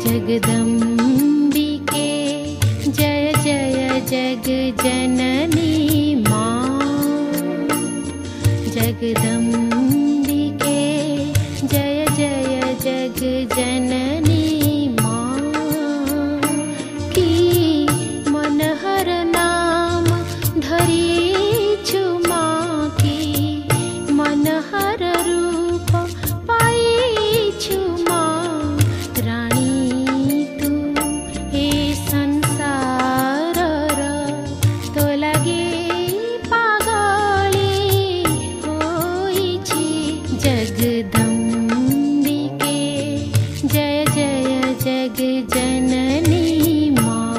जगदम्बिके जय जय जग जननी माँ। जगदम्बिके जय जय जग जननी माँ की मनहर नाम धरिछु माँ की मनहर रूप पाइछु माँ। रानी तू हे संसारर तो लगे पागली होइछि। जगदम्बिके जय जय जग जननी माँ।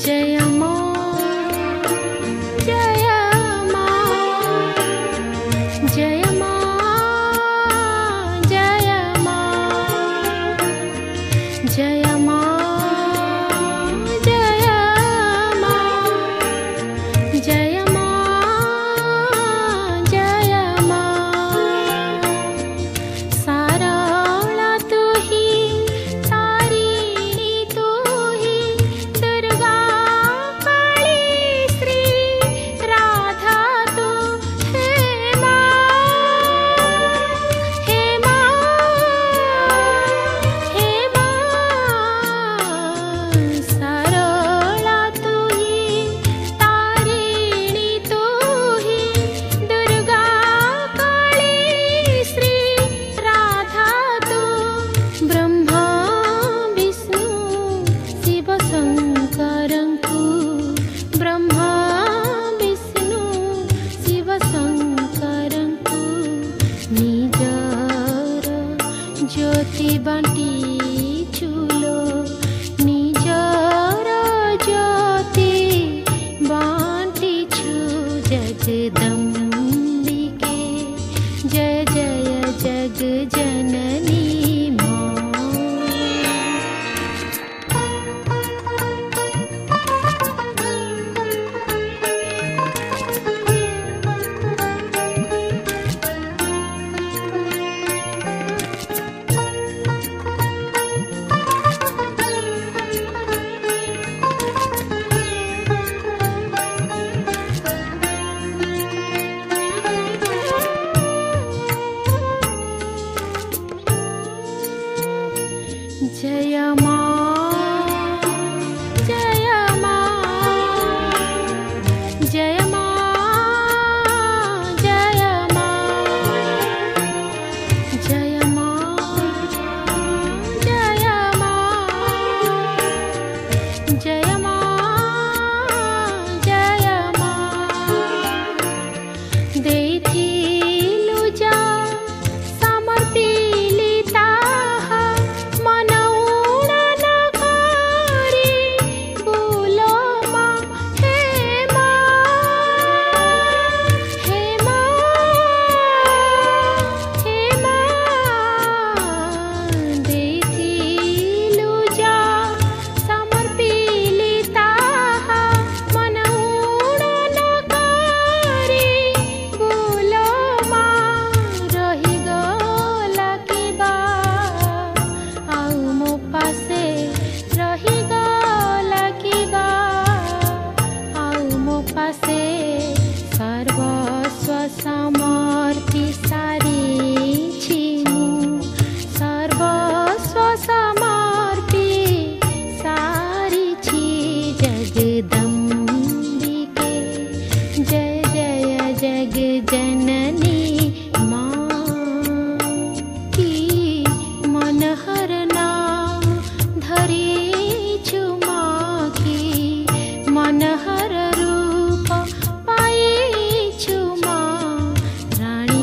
जय माँ जय माँ जय माँ जय माँ जय माँ जय माँ जय माँ जय माँ। साराला तू ही तारिणी तू ही दुर्गा काली श्री राधा तू हे माँ हे माँ हे माँ। साराला तू ही तारिणी तू ही दुर्गा काली श्री राधा तू। ब्रह्मा विष्णु शिव शंकरंकु ब्रह्मा विष्णु शिव शंकरंकु निजर ज्योति बांटिछु लो निजर ज्योति बांटिछु। जगदम्बिके जय जय जग जननी माँ। जय माँ जय माँ जय माँ जय माँ जय माँ जय माँ जय माँ जय माँ। देथिलु जा समर्पिली ताहा मनौना न करी बोलो माँ हे माँ हे माँ हे माँ। देथिलु जा समर्पिली ताहा मनौना न करी बोलो माँ। रही गला की बा आउ मो पासे रही गला की बा आउ मो पासे। सर्वस्व समर्पि सारिछि मु सर्वस्व समर्पि सारिछि। जगदम्बिके जय जय जग जननी माँ की मनहर नाम धरिछु माँ की मनहर रूप पाइछु माँ। रानी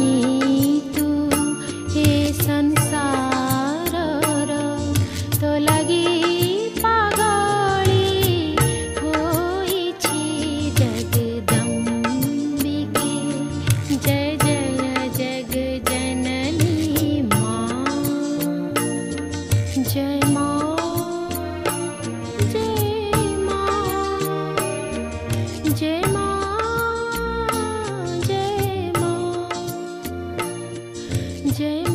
जय